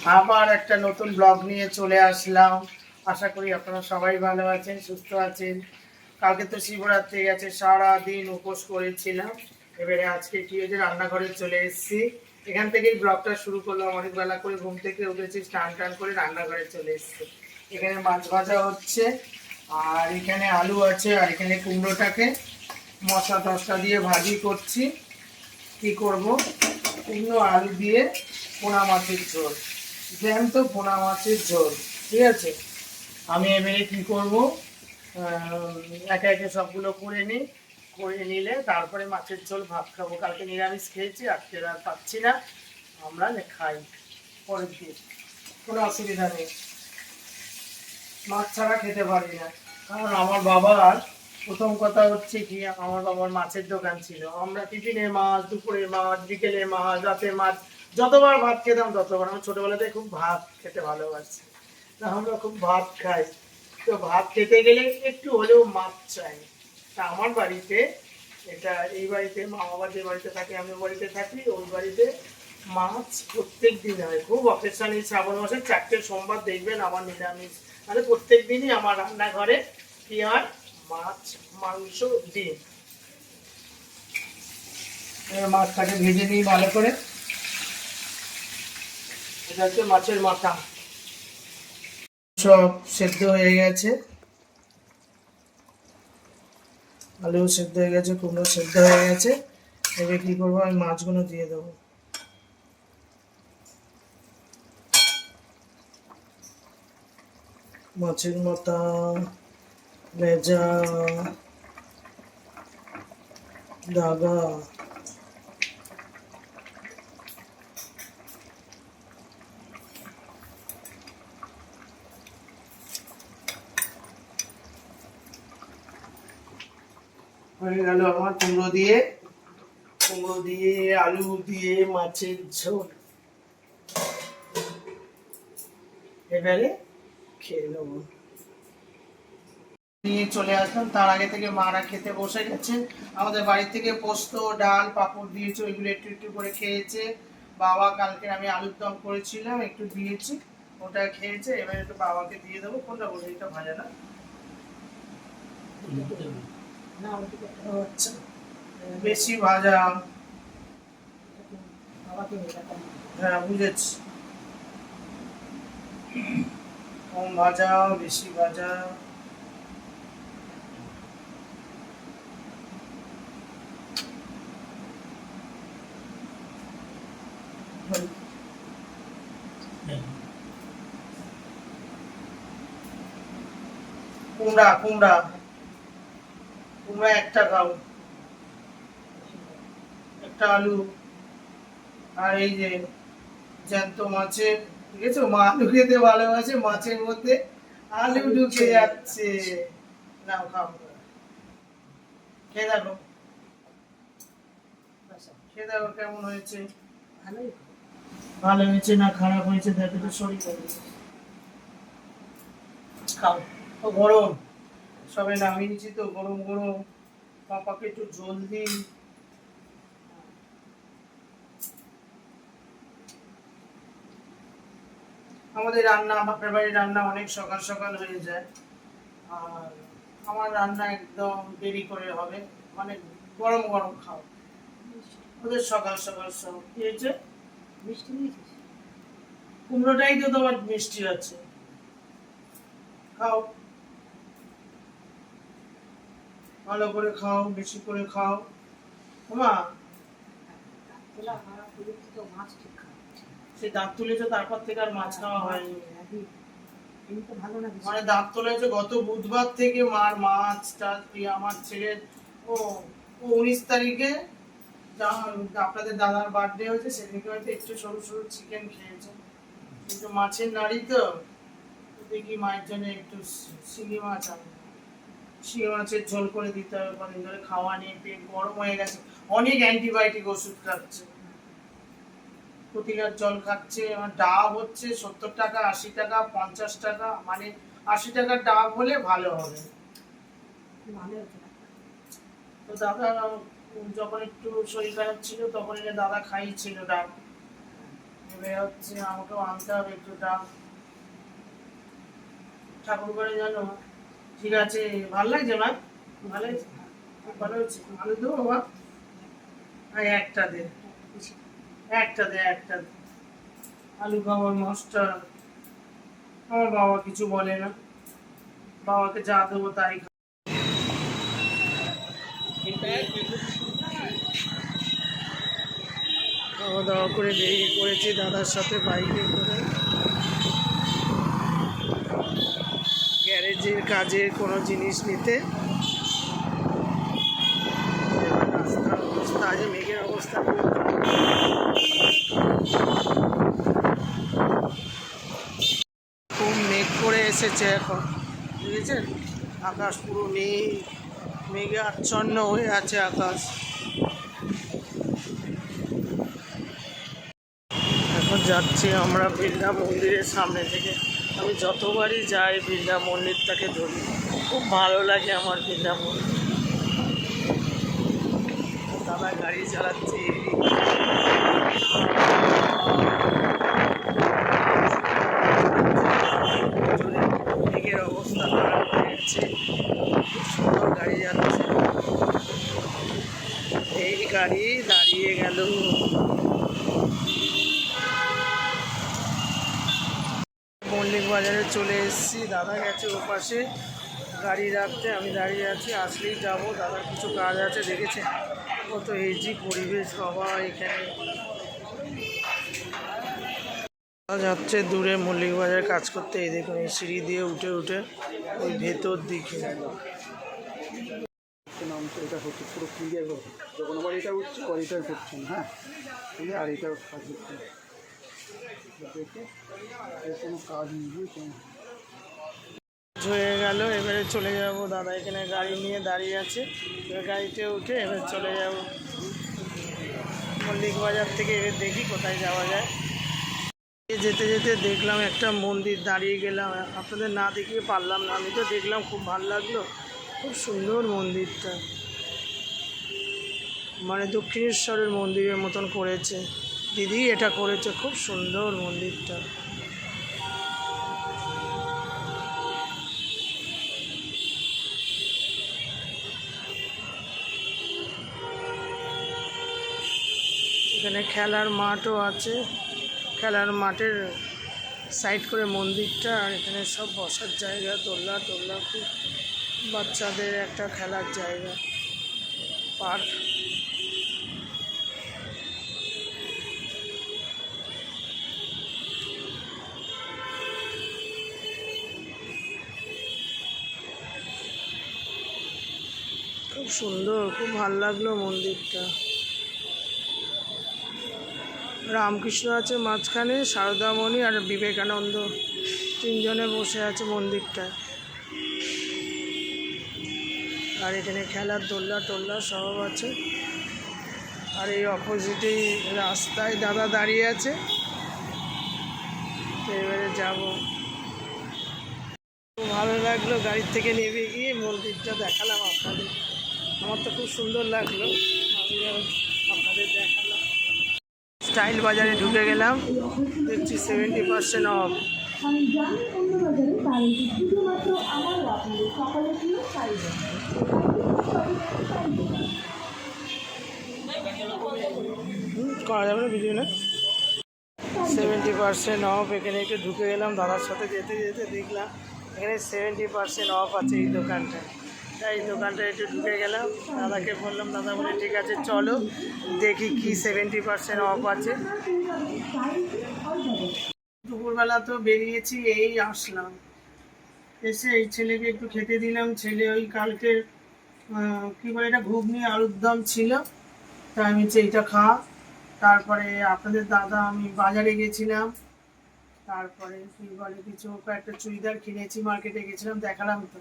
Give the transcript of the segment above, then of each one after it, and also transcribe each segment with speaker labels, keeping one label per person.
Speaker 1: আবার একটা নতুন ব্লগ নিয়ে চলে আসলাম। আশা করি আপনারা সবাই ভালো আছেন, সুস্থ আছেন। কালকে তো শিবরাত্রি গেছে, সারাদিন উপোস করেছিলাম। এবারে আজকে কি হয়েছে, রান্নাঘরে চলে এসেছি। এখান থেকেই ব্লগটা শুরু করলাম। অনেক বেলা করে ঘুম থেকে উঠেছি, স্নান টান করে রান্নাঘরে চলে এসেছি। এখানে মাছ ভাজা হচ্ছে, আর এখানে আলু আছে, আর এখানে কুমড়োটাকে মশলা টসলা দিয়ে ভাজি করছি। কি করব, কুমড়ো আলু দিয়ে পোনা মাছের ঝোল, জ্যান্ত পোনা মাছের ঝোল। ঠিক আছে, আমি এবারে কি করব, একে একে সবগুলো করে নিই। করে নিলে তারপরে মাছের ঝোল ভাত খাবো। কালকে নিরামিষ খেয়েছি, আজকে আর পাচ্ছি না, আমরা খাই পরের দিন, কোনো অসুবিধা নেই। মাছ ছাড়া খেতে পারি না, কারণ আমার বাবার প্রথম কথা হচ্ছে কি, আমার বাবার মাছের দোকান ছিল। আমরা টিফিনে মাছ, দুপুরে মাছ, বিকেলে মাছ, রাতে মাছ, যতবার ভাত খেতাম ততবার। আমি ছোটবেলাতে খুব ভাত খেতে ভালোবাসি, আমরা খুব ভাত খাই। তো ভাত খেতে গেলে একটু হলেও মাছ চাই। তা আমার বাড়িতে, এটা এই বাড়িতে, মা বাবা যে বাড়িতে থাকে, আমি বাড়িতে থাকি, ওই বাড়িতে মাছ প্রত্যেক দিন হয়। খুব অকেশন, এই শ্রাবণ মাসের 4টে সোমবার দেখবেন আমার নিরামিষ। মানে প্রত্যেক দিনই আমার রান্নাঘরে কি হয়, মাছ, মাংস, ডিম। মাছটাকে ভেজে নিই ভালো করে। এটা হচ্ছে মাছের মাথা। সব সেদ্ধ হয়ে গেছে, আলু সেদ্ধ হয়ে গেছে, কুমড়ো সেদ্ধ হয়ে গেছে। এবার কি করবো, আমি মাছগুলো দিয়ে দেবো। মাছের মাথা, লেজা, ডাগা, হয়ে গেল আমার কুমড়ো দিয়ে আলু দিয়ে মাছের ঝোল। এবারে খেয়ে নেবো। নিয়ে চলে আসলাম, তার আগে থেকে মারা খেতে বসে গেছে। আমাদের বাড়ি থেকে পোস্ত, ডাল, পাঁপড় দিয়েছে, ওইগুলো একটু একটু করে খেয়েছে। বাবা কালকে আমি আলুর দম করেছিলাম, একটু দিয়েছি, ওটা খেয়েছে। এবার একটু বাবাকে দিয়ে দেবো। কোনটা বলে, এটা ভাজা না? আচ্ছা, বেশি ভাজা, হ্যাঁ বুঝেছি। কম ভাজা, বেশি ভাজা। কুমড়া কুমড়া কুমড়া একটা খাও, একটা আলু, আর এই যে জ্যান্ত মাছের, ঠিক আছে, মা আলু খেতে ভালোবাসে, মাছের মধ্যে আলু ঢুকে যাচ্ছে। নাও খাও, খেয়ে দেখো, খেয়ে দেখো কেমন হয়েছে। ভালো হয়েছে না খারাপ হয়েছে দেখো তো, শরীর খাও। ও গরম, সবে নামিয়েছি তো, গরম গরম। পাপাকে একটু জল দিই। আমাদের রান্না, বাপের বাড়ির রান্না অনেক সকাল সকাল হয়ে যায়, আর আমার রান্না একদম দেরি করে হবে। মানে গরম গরম খাও, ওদের সকাল সকাল সব কি হয়েছে। মিষ্টি নিয়েছিস, কুমড়োটাই তো তোমার মিষ্টি আছে, খাও, ভালো করে খাও, বেশি করে খাও। মা, সে দাঁত তুলেছে, তারপর থেকে আর মাছ খাওয়া হয়নি। মানে দাঁত তুলেছে গত বুধবার থেকে, মার মাছ টাছ দিয়ে আমার ছেলের, ও ও 19 তারিখে আপনাদের দাদার বার্থডে হয়েছে, সেদিনকে হয়তো একটু সরু সরু চিকেন খেয়েছে। কিন্তু মাছের নাড়ি তো, দেখি মায়ের জন্য একটু শিঙি মাছ আনবো। শিঙি মাছের ঝোল করে দিতে হবে, কদিন ধরে খাওয়া নিয়ে পেট গরম হয়ে গেছে। অনেক অ্যান্টিবায়োটিক ওষুধ খাচ্ছে, প্রতিকার জল খাচ্ছে। আমার ডাব হচ্ছে 70 টাকা, 80 টাকা, 50 টাকা। মানে 80 টাকার ডাব হলে ভালো হবে। তো দাদা যখন একটু শরীর খারাপ ছিল, তখন এনে দাদা খাইয়েছিল ডাব। এবার হচ্ছে আমাকেও আনতে হবে একটু ডাল ঠাকুর করে জানো। ঠিক আছে, ভালো লাগছে মা? ভালো হয়েছে, খুব ভালো হচ্ছে। আলু দেবো বাবা? আর একটা দে, একটা দে। আলু খাবার মশটা আমার বাবা কিছু বলে না, বাবাকে যা দেবো তাই খাওয়া দাওয়া করে বেরিয়ে পড়েছি দাদার সাথে বাইকে করে গ্যারেজের কাজের কোনো জিনিস নিতে। রাস্তার অবস্থা, আজ মেঘের অবস্থা খুব মেঘ করে এসেছে এখন, বুঝেছেন? আকাশ পুরো মেঘে আচ্ছন্ন হয়ে আছে আকাশ। এখন যাচ্ছি আমরা বিড়লা মন্দিরের সামনে থেকে। আমি যতবারই যাই বিড়লা মন্দিরটাকে ধরি, খুব ভালো লাগে আমার বিড়লা মন্দির। দাদা গাড়ি চালাচ্ছে, মেঘের অবস্থা খারাপ হয়ে গেছে, খুব সুন্দর গাড়ি যাচ্ছে। এই গাড়ি দাঁড়িয়ে গেল। মল্লিক বাজারে চলে এসেছি, দাদা গেছে ও পাশে গাড়ি রাখতে, আমি দাঁড়িয়ে আছি, আসলেই যাবো। দাদার কিছু কাজ আছে, দেখেছে কত হেজি পরিবেশ বাবা এখানে। যাচ্ছে দূরে মল্লিক বাজারে কাজ করতে, এই দেখুন এই সিঁড়ি দিয়ে উঠে উঠে ওই ভেতর দিকে
Speaker 2: নামছে। এটা হচ্ছে পুরো ক্লিয়ার হবে যখন আবার এটা উঠছে আর এটা করছেন। হ্যাঁ, আর এটা কাজ হচ্ছে, দেখে কোনো কাজ নেই।
Speaker 1: হয়ে গেল, এবারে চলে যাব। দাদা এখানে গাড়ি নিয়ে দাঁড়িয়ে আছে, এবার গাড়িতে উঠে এবার চলে যাব মল্লিক বাজার থেকে। এবার দেখি কোথায় যাওয়া যায়। যেতে যেতে দেখলাম একটা মন্দির, দাঁড়িয়ে গেলাম, আপনাদের না দেখিয়ে পারলাম না। আমি তো দেখলাম, খুব ভালো লাগলো, খুব সুন্দর মন্দিরটা, মানে দক্ষিণেশ্বরের মন্দিরের মতন করেছে দিদি, এটা করেছে, খুব সুন্দর মন্দিরটা। এখানে খেলার মাঠও আছে, খেলার মাঠের সাইড করে মন্দিরটা, আর এখানে সব বসার জায়গা, দোলনা টোলনা, খুব বাচ্চাদের একটা খেলার জায়গা, পার্ক। খুব সুন্দর, খুব ভালো লাগলো মন্দিরটা। রামকৃষ্ণ আছে মাঝখানে, সারদামণি আর বিবেকানন্দ তিনজনে বসে আছে মন্দিরটায়। আর এখানে খেলার দোলনা টোলনা সব আছে। আর এই অপোজিটেই রাস্তায় দাদা দাঁড়িয়ে আছে, তো এবারে যাবো। খুব ভালো লাগলো, গাড়ির থেকে নেমে গিয়ে মন্দিরটা দেখালাম আপনাদের। আমার তো খুব সুন্দর লাগলো, আমি আপনাদের দেখালাম। স্টাইল বাজারে ঢুকে গেলাম, দেখছি 70% অফ। করা যাবে না ভিডিও না, 70% অফ। এখানে একটু ঢুকে গেলাম, দাদার সাথে যেতে যেতে দেখলাম এখানে 70% অফ আছে এই দোকানটা। তাই এই দোকানটা একটু ঢুকে গেলাম, দাদাকে বললাম, দাদা বলে ঠিক আছে চলো দেখি কি 70% অফ আছে। দুপুরবেলা তো বেরিয়েছি, এই আসলাম, এসে এই ছেলেকে একটু খেতে দিলাম। ছেলে ওই কালকের কী বলে এটা, ঘুগনি আলুর দম ছিল, তা আমি এইটা খাওয়া। তারপরে আপনাদের দাদা, আমি বাজারে গেছিলাম, তারপরে কী বলে কিছু কয়েকটা চুড়িদার কিনেছি, মার্কেটে গেছিলাম, দেখালাম তো।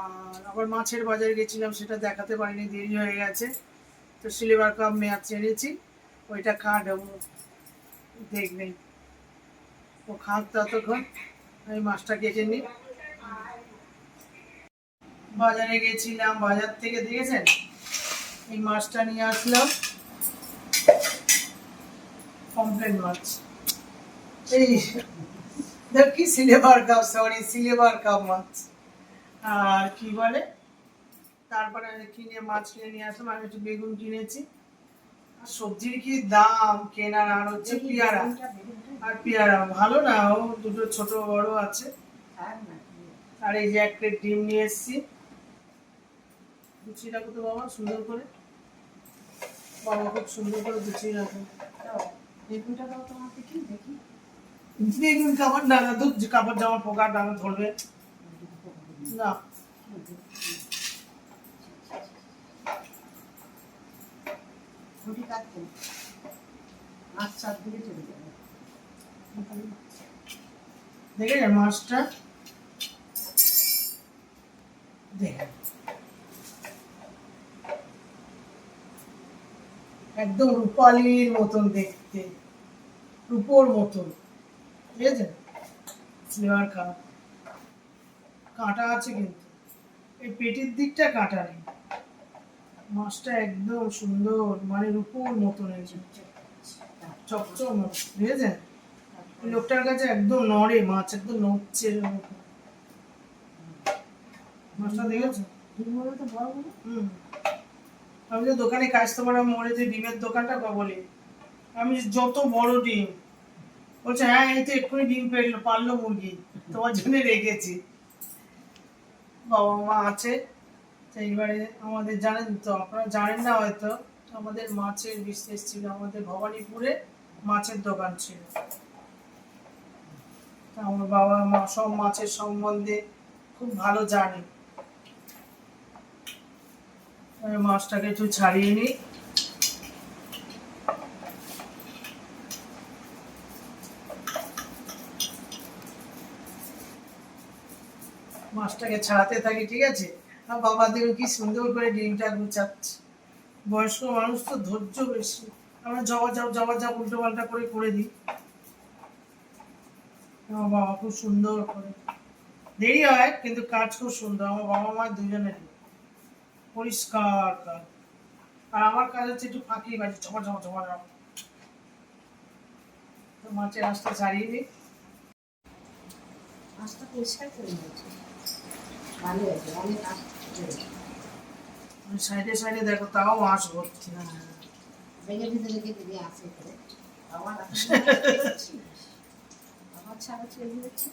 Speaker 1: আর আবার মাছের বাজারে গেছিলাম, সেটা দেখাতে পারিনি, দেরি হয়ে গেছে। তো সিলভার কাপ ম্যাচ এনেছি, ওইটা খাওয়া দেবো, দেখবেন ও খাক ততক্ষণ, আমি মাছটা কেটে নিই। বাজারে গেছিলাম, বাজার থেকে দেখেছেন এই মাছটা নিয়ে আসলাম, পমফ্রেট মাছ, এই দেখ কি silver cup, sorry silver cup মাছ। আর কি বলে, তারপরে মাছ কিনে নিয়ে আসলাম, আমি একটু বেগুন কিনেছি। আর সবজির কি দাম কেনার, আর হচ্ছে পেয়ারা। আর পেয়ারা ভালো না, ও দুটো ছোট বড় আছে। আর এই যে এক প্লেট ডিম নিয়ে এসেছি, গুছিয়ে রাখো তো বাবা সুন্দর করে, বাবা খুব সুন্দর করে গুছিয়ে রাখো।
Speaker 3: বেগুনটা দাও তোমাকে কি দেখি।
Speaker 1: বেগুন কাপড় ডাঙা, দুধ কাপড় জামা পোকা ডাঙা ধরবে না।
Speaker 3: রুটি কাটবো, মাছ চার দিকে চলে যাবে।
Speaker 1: দেখে যা মাছটা, দেখে একদম রূপালির মতন দেখতে, রূপোর মতন, ঠিক আছে। সিলভার কাপ, কাঁটা আছে কিন্তু এই পেটির দিকটা কাঁটা নেই। মাছটা একদম সুন্দর, মানে রূপোর মতন হয়েছে, চকচক মাছ, বুঝেছেন। ওই লোকটার কাছে একদম নড়ে মাছ, একদম নড়ছে এরকম। মাছটা দেখেছো?
Speaker 3: ডিমগুলো তো বড় বড়।
Speaker 1: আমি তো দোকানে কাস্টমার মরে যে ডিমের দোকানটা বলি, আমি যত বড় ডিম বলছে, হ্যাঁ এই তো এক্ষুনি ডিম পারলো মুরগি, তোমার জন্য রেখেছি। বাবা মা আছে, এইবারে আমাদের জানেন তো, আপনারা জানেন না হয়তো, আমাদের মাছের বিজনেস ছিল, আমাদের ভবানীপুরে মাছের দোকান ছিল। তা আমার বাবা মা সব মাছের সম্বন্ধে খুব ভালো জানে। আমি মাছটাকে একটু ছাড়িয়ে নিই। মাছটাকে ছাড়াতে থাকি, ঠিক আছে। আর বাবা দেখো কি সুন্দর করে ডিমটা গুছাচ্ছে। বয়স্ক মানুষ তো ধৈর্য বেশি, আমরা জবা যাব উল্টো পাল্টা করে দিই। আমার বাবা খুব সুন্দর করে, দেরি হয় কিন্তু কাজ খুব সুন্দর। আমার বাবা মা দুজনেরই পরিষ্কার কাজ। আর আমার কাজ হচ্ছে একটু ফাঁকি বাজি, ঝপা ঝপা ঝপা ঝপা। তো মাছের আঁশটা ছাড়িয়ে দিই।
Speaker 3: মাছটা পরিষ্কার করে নিয়েছি, ভালো আছে, অনেক আঁশ হয়েছে।
Speaker 1: সাইডে সাইডে দেখো, তাও আঁশ ভর্তি।
Speaker 3: ভেঙে ভেঙে রেখে দিবি আছে করে। আবার আবার ছাড়া চলে যাচ্ছে।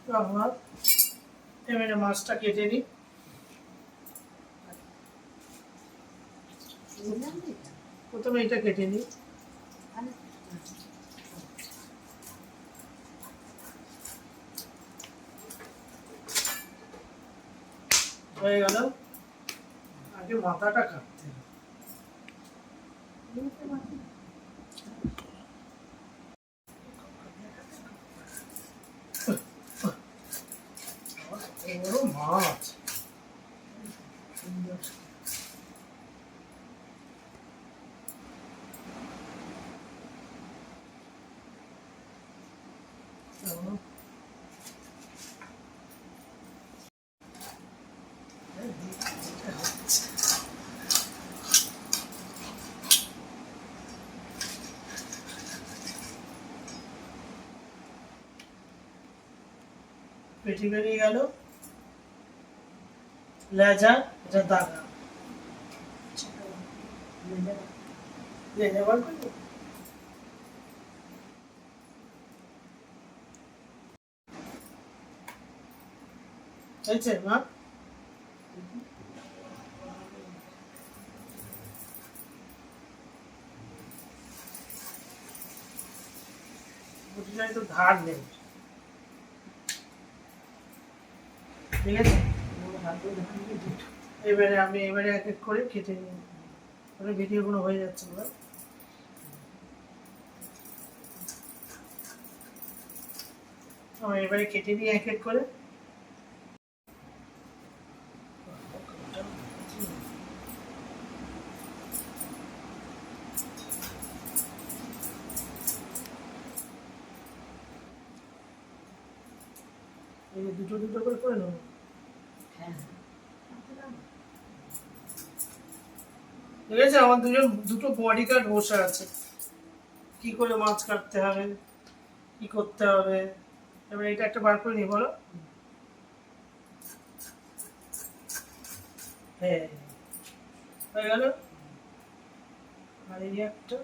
Speaker 1: তারপর এবারে মাছটা কেটে নিই।
Speaker 3: বুঝলাম তো এটা?
Speaker 1: প্রথমে এটা কেটে নিই।
Speaker 3: মানে-
Speaker 1: হয়ে গেল, আগে মাথাটা কাটতে হবে।
Speaker 3: বুঝতে পারছি।
Speaker 1: বড় মাছ, সুন্দর। তারপর পেটি বেরিয়ে গেল, লেজা, এটা দাগা। লেজা বার করবো? হয়েছে মা? বুটিটা একটু ধার নেই, ঠিক আছে। এবারে এক এক করে কেটে নিই। ভিডিওগুলো হয়ে যাচ্ছে বলো। এবারে কেটে নিই এক এক করে। এই যে দুটো দুটো করে নেবো।
Speaker 3: হ্যাঁ,
Speaker 1: ঠিক আছে, আমার দুটো বডি গার্ড বসে আছে, কি করে মাছ কাটতে হবে, কি করতে হবে। এবার এটা একটা বার করে নি বলো। হ্যাঁ, হয়ে গেল। আর এই একটা,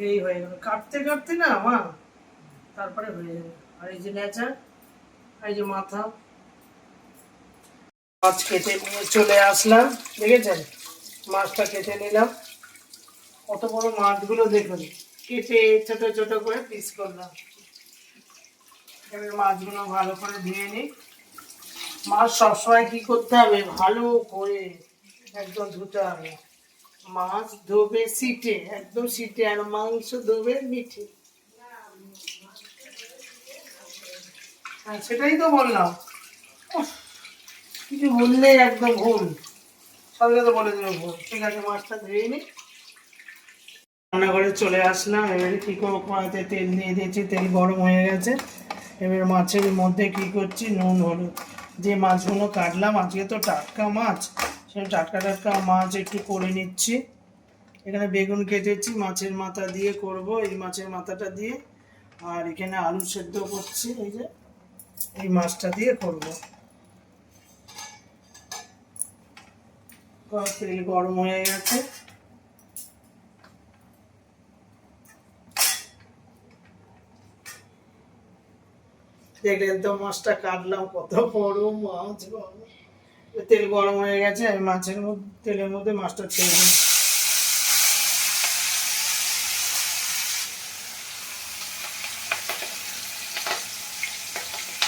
Speaker 1: এই হয়ে গেল। কাটতে কাটতে না মা, তারপরে হয়ে যাবে। আর এই যে নেচা, এই যে মাথা। মাছ কেটে নিয়ে চলে আসলাম, দেখেছেন মাছটা কেটে নিলাম। কত বড় মাছগুলো দেখুন, কেটে ছোট ছোট করে পিস করলাম। এবার মাছগুলো ভালো করে ধুয়ে নিই। মাছ সবসময় কি করতে হবে, ভালো করে একদম ধুতে হবে। মাছ ধোবে সিটে, একদম সিটে, আর মাংস ধোবে মিঠে। হ্যাঁ সেটাই তো বললাম, উফ, কিছু বললে একদম ভুল, সবাই তো বলে দেবে ভুল। ঠিক আছে, মাছটা ধুয়ে নিই। রান্নাঘরে চলে আসলাম। এবারে কি করবো, কড়াইতে তেল দিয়ে দিয়েছি, তেল গরম হয়ে গেছে। এবার মাছের মধ্যে কি করছি, নুন হলুদ, যে মাছগুলো কাটলাম, আজকে তো টাটকা মাছ, সেই টাটকা টাটকা মাছ একটু করে নিচ্ছি। এখানে বেগুন কেটেছি, মাছের মাথা দিয়ে করব, এই মাছের মাথাটা দিয়ে। আর এখানে আলু সেদ্ধ করছি, এই যে এই মাছটা দিয়ে করব। তেল গরম হয়ে গেছে। দেখলেন তো মাছটা কাটলাম, কত বড় মাছ বাবা। তেল গরম হয়ে গেছে, আমি মাছের মধ্যে, তেলের মধ্যে মাছটা ছেড়ে দিই।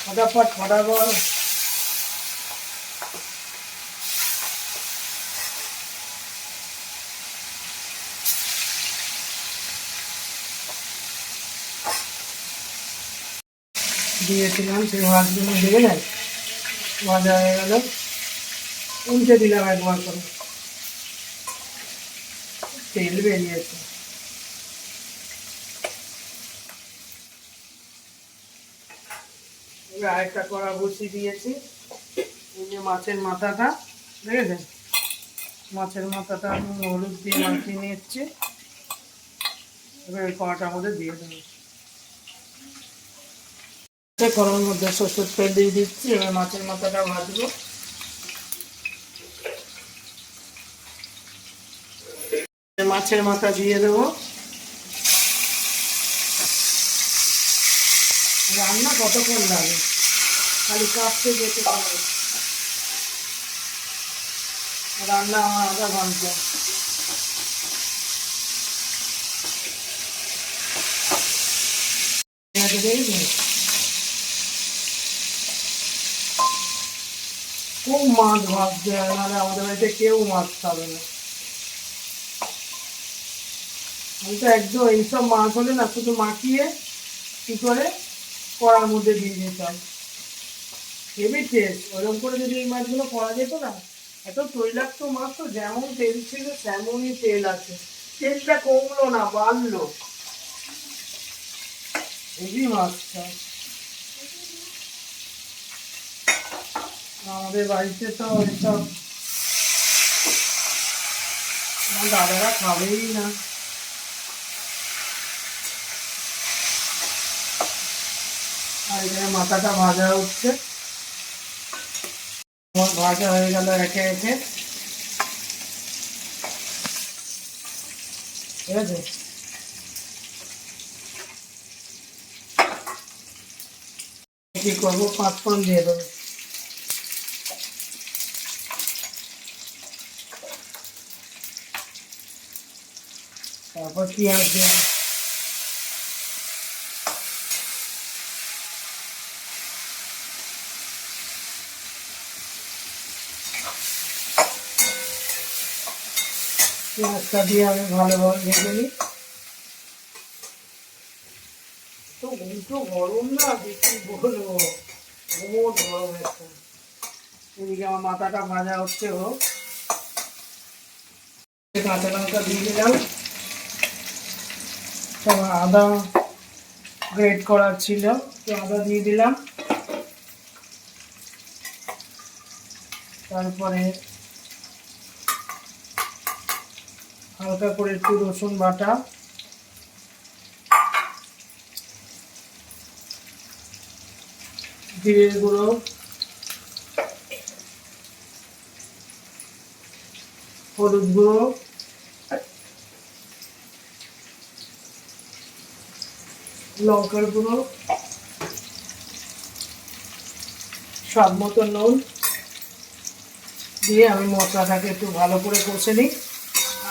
Speaker 1: ফটাফট ফটাফট। দিয়েছিলাম সেই মাছগুলো, দেখে নেন ভাজা হয়ে গেল। উল্টে দিলাম একবার করে, তেল বেরিয়েছে। এবার আরেকটা কড়া বসিয়ে দিয়েছি। এই যে মাছের মাথাটা, দেখেছেন মাছের মাথাটা আমি হলুদ দিয়ে মাখিয়ে নিচ্ছি। এবার এই কড়াটার মধ্যে দিয়ে দেবো। কড়ার মধ্যে সরষের তেল দিয়ে দিচ্ছি। এবার মাছের মাথাটা ভাজবো। মাছের মাথা দিয়ে দেবো। রান্না কতক্ষণ লাগে, খালি কাটতে যেতে হবে। রান্না আমার আধা ঘন্টা। খুব মাছ ভাজতে হয়, নাহলে আমাদের বাড়িতে কেউ মাছ খাবে না। আমি তো একদম এইসব মাছ হলে না, শুধু মাখিয়ে কি করে কড়ার মধ্যে দিয়ে দিতাম, হেভি টেস্ট। ওরকম করে যদি এই মাছগুলো করা যেত না, এত তৈলাক্ত মাছ, তো যেমন তেল ছিল তেমনই তেল আছে, তেলটা কমলো না, বাড়লো। হেভি মাছটা। আমাদের বাড়িতে তো এইসব আমার দাদারা খাবেই না। আর এখানে মাথাটা ভাজা হচ্ছে, ভাজা হয়ে গেল একে একে। ঠিক আছে, কি করবো, 5 ফোড়ন দিয়ে দেবো। তারপর পেঁয়াজ দিয়ে দেবো। পেঁয়াজটা দিয়ে আমি ভালোভাবে ভেজে নিই। তো উল্টো গরম না, বেশি বলবো, বহুত গরম একটা। এদিকে আমার মাথাটা ভাজা হচ্ছে, হোক। কাঁচা লঙ্কা দিয়ে দিলাম, তারপর আদা গ্রেট করার ছিল, তো আদা দিয়ে দিলাম। তারপরে হালকা করে একটু রসুন বাটা, জিরের গুঁড়ো, হলুদ গুঁড়ো, লঙ্কার গুঁড়ো, স্বাদ মতো নুন দিয়ে আমি মশলাটাকে একটু ভালো করে কষে নিই।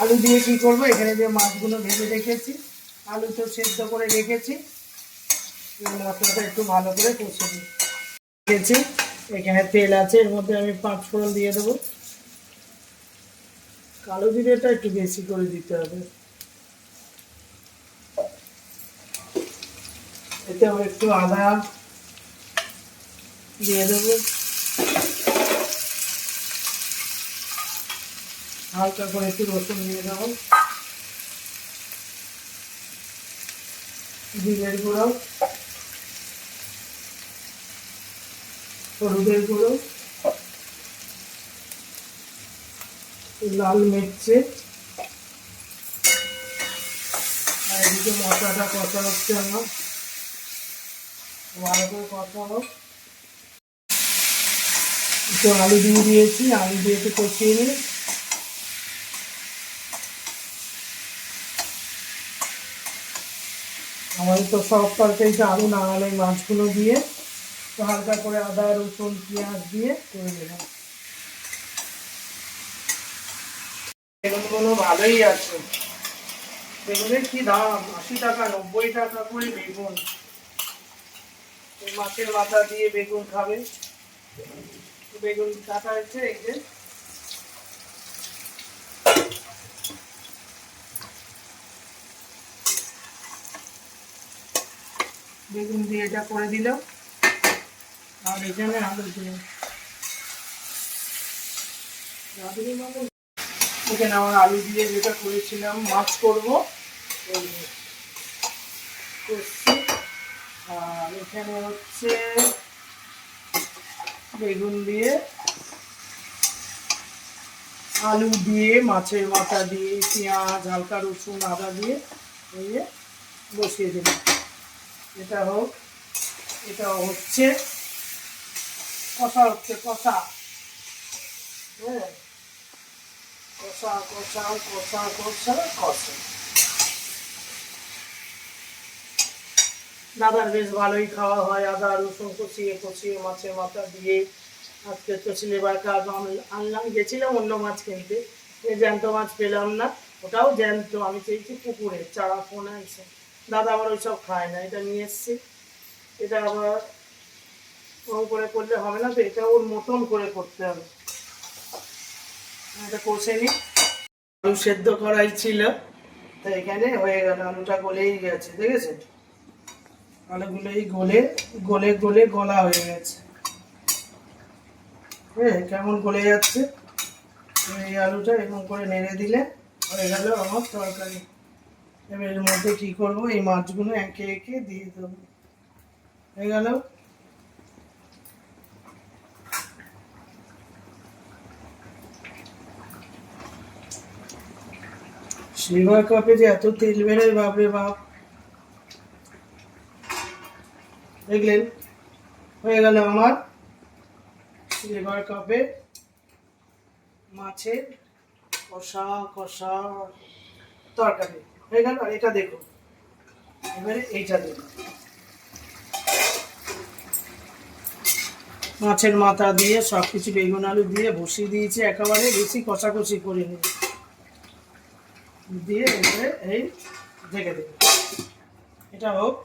Speaker 1: আলু দিয়ে কি করব, এখানে যে মাছগুলো ভেজে রেখেছি, আলু তো সেদ্ধ করে রেখেছি, মশলাটা একটু ভালো করে কষে নিই। রেখেছি, এখানে তেল আছে, এর মধ্যে আমি 5 ফোড়ন দিয়ে দেবো। কালো জিরেটা একটু বেশি করে দিতে হবে। এতে আমি একটু আদা দিয়ে দেবো, হালকা করে একটু রসুন দিয়ে দেবো, জিরের গুঁড়ো, হলুদের গুঁড়ো, লাল মির্চে, আর এদিকে মশলাটা কষা হচ্ছে আমার, ভালো করে কষা হোক। একটু আলু দিয়ে দিয়েছি, আলু দিয়ে একটু কষিয়ে নিই। আমাদের তো সব তরকারিতে আলু না হলে মাছগুলো দিয়ে তো হালকা করে আদা রসুন পেঁয়াজ দিয়ে করে দিলাম। বেগুনগুলো ভালোই আছে, বেগুনের কি দাম, 80 টাকা 90 টাকা করে বেগুন। মাছের মাথা দিয়ে বেগুন খাবে, বেগুন কাটা হচ্ছে এই যে। বেগুন দিয়ে এটা করে দিলাম, আর এখানে আলু দিলাম। এখানে আমার আলু দিয়ে যেটা করেছিলাম মাছ করবো, আর এখানে হচ্ছে বেগুন দিয়ে, আলু দিয়ে, মাছের মাথা দিয়ে, পেঁয়াজ, হালকা রসুন আদা দিয়ে বসিয়ে দিলাম। এটা হোক, এটা হচ্ছে কষা, হচ্ছে কষা, হ্যাঁ, কষা কষা কষা কষা কষা। দাদার বেশ ভালোই খাওয়া হয়, আদা রসুন কষিয়ে কষিয়ে মাছের মাথা দিয়ে। আজকে তো সিলেবার কাজ আনলাম, গেছিলাম অন্য মাছ কিনতে, জ্যান্ত মাছ পেলাম না, ওটাও জ্যান্ত, আমি চেয়েছি পুকুরে চারা ফোন আছে। দাদা আবার ওইসব খায় না, এটা নিয়ে এসছি। এটা আবার ওরকম করে করলে হবে না, তো এটা ওর মতন করে করতে হবে। এটা কষে নিই। আলু সেদ্ধ করাই ছিল, তো এখানে হয়ে গেল, আলুটা গলেই গেছে, দেখেছেন আলুগুলোই গলে গলে গলে গলা হয়ে গেছে। হ্যাঁ, কেমন গলে যাচ্ছে, এই আলুটা এরকম করে নেড়ে দিলে হয়ে গেল আমার তরকারি। এবার এর মধ্যে কি করব, এই মাছগুলো একে একে দিয়ে দেবো, হয়ে গেল। সিলভার কাপে যে এত তেল বেরোয়, বাপরে বাপ, দেখলেন, হয়ে গেল আমার সিলভার কাপে মাছের কষা কষা তরকারি হয়ে গেল। আর এটা দেখুন, এবারে এইটা দেখুন, মাছের মাথা দিয়ে সব কিছু বেগুন আলু দিয়ে বসিয়ে দিয়েছি, একেবারে বেশি কষাকষি করে নিই দিয়ে এবারে এই ঢেকে দেব। এটা হোক,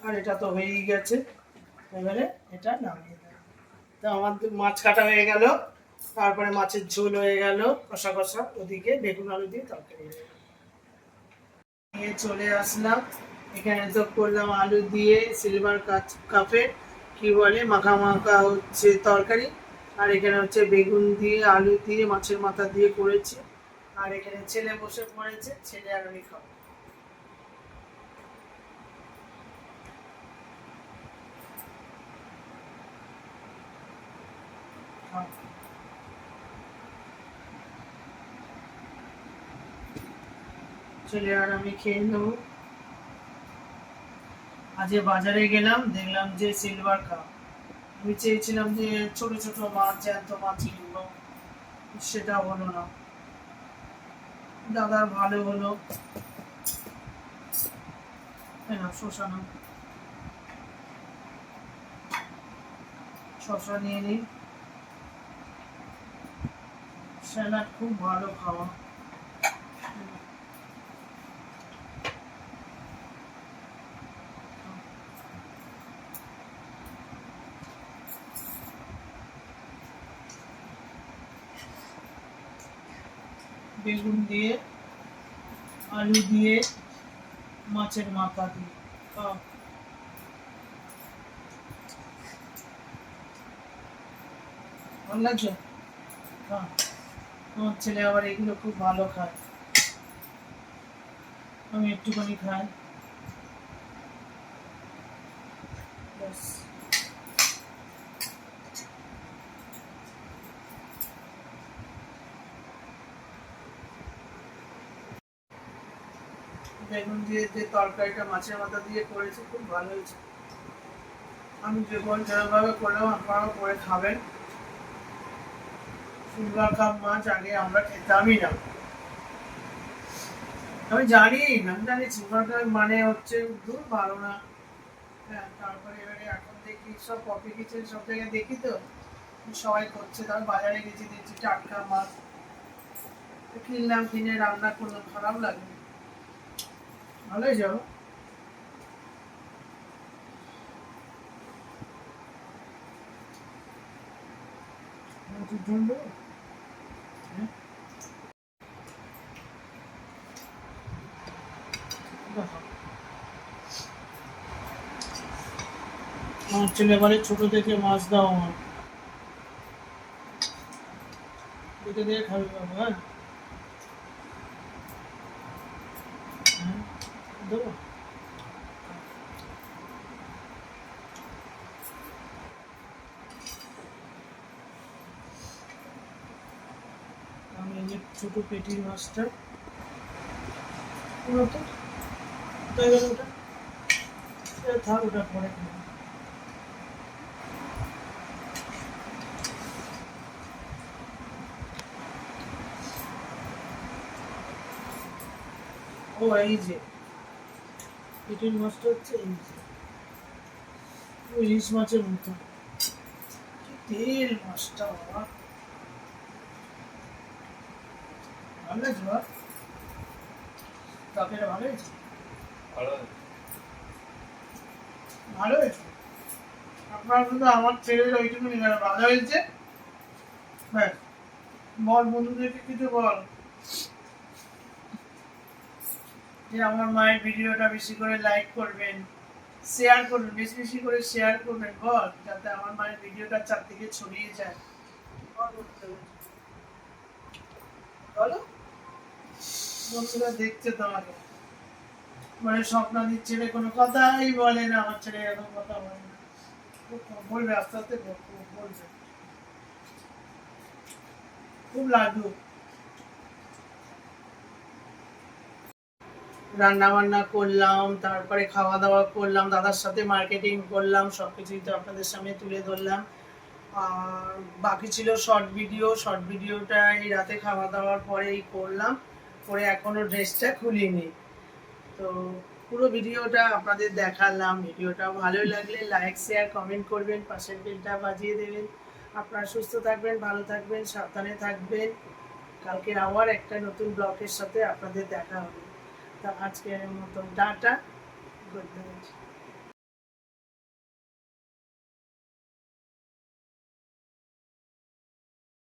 Speaker 1: আর এটা তো হয়েই গেছে, এবারে এটা নামিয়ে দেব। তো আমার মাছ কাটা হয়ে গেল, তারপরে মাছের ঝোল হয়ে গেল কষা কষা, ওদিকে বেগুন আলু দিয়ে তরকারি হয়ে গেল। নিয়ে চলে আসলাম, এখানে তো করলাম আলু দিয়ে সিলভার কাপে কি বলে মাখা মাখা হচ্ছে তরকারি, আর এখানে হচ্ছে বেগুন দিয়ে আলু দিয়ে মাছের মাথা দিয়ে করেছি। আর এখানে ছেলে বসে পড়েছে, ছেলে আর আমি খাবো। ছেলে আর আমি খেয়ে নেবো। আজকে বাজারে গেলাম, দেখলাম যে সিলভার কাপ। আমি চেয়েছিলাম যে ছোট ছোট মাছ, জ্যান্ত মাছ কিনবো, সেটা হলো না। দাদার ভালো হলো। না শশা না, শশা নিয়ে নিই। স্যালাড খুব ভালো খাওয়া। বেগুন দিয়ে, আলু দিয়ে, মাছের মাথা দিয়ে খাও। ভালো লাগছে? হ্যাঁ, আমার ছেলে আবার এগুলো খুব ভালো খায়, আমি একটুখানি খাই। ব্যাস। বেগুন দিয়ে যে তরকারিটা মাছের মাথা দিয়ে করেছে খুব ভালো হয়েছে। আমি যেভাবে করলাম আপনারাও করে খাবেন। সিলভার কাপ মাছ আগে আমরা খেতামই না, আমি জানি না, আমি জানি সিলভার কাপ মানে হচ্ছে খুব ভালো না। হ্যাঁ, তারপরে এবারে এখন দেখি সব কপি কিচেন সব জায়গায় দেখি তো সবাই করছে, তার বাজারে গেছি দেখছি টাটকা মাছ কিনলাম, কিনে রান্না করলাম, খারাপ লাগে? ভালোই যাও। আমার ছেলে এবারে ছোট থেকে মাছ দাও আমার, দেখে দেখে খাবি বাবু। হ্যাঁ, হ্যাঁ, দেবো। আমি এই যে ছোট পেটির মাছটা পুরো তো কোথায় গেল ওটা? থাক, ওটা পরে খাবো। ও এই যে পেটির মাছটা হচ্ছে এই যে ইলিশ মাছের মতো, কি তেল মাছটা বাবা। ভালো লাগছে বাবা, তরকারিটা ভালো হয়েছে? ভালো হয়েছে। আপনার কিন্তু আমার ছেলের ওইটুকু নিয়ে ভালো হয়েছে। ব্যাস, বল বন্ধুদেরকে কিছু বল যে আমার মায়ের ভিডিওটা বেশি করে লাইক করবেন, শেয়ার করবেন, বেশি বেশি করে শেয়ার করবেন, বল যাতে আমার মায়ের ভিডিওটা চারদিকে ছড়িয়ে যায়। বলো, বন্ধুরা দেখছে তোমাকে, মানে স্বপ্নাদির ছেলে কোনো কথাই বলে না, আমার ছেলে এরকম কথা বলে না, বলবে আস্তে আস্তে বলবে, খুব লাড্ডু। রান্না বান্না করলাম, তারপরে খাওয়া দাওয়া করলাম, দাদার সাথে মার্কেটিং করলাম, সবকিছুই তো আপনাদের সামনে তুলে ধরলাম। আর বাকি ছিল শর্ট ভিডিও, শর্ট ভিডিওটা এই রাতে খাওয়া দাওয়ার পরেই করলাম, করে এখনো ড্রেসটা খুলিনি। তো পুরো ভিডিওটা আপনাদের দেখালাম। ভিডিওটা ভালো লাগলে লাইক শেয়ার কমেন্ট করবেন, পাশের বেলটা বাজিয়ে দেবেন। আপনারা সুস্থ থাকবেন, ভালো থাকবেন, সাবধানে থাকবেন। কালকে আবার একটা নতুন ব্লগের সাথে আপনাদের দেখা হবে। তা আজকের মতো টাটা, গুড নাইট।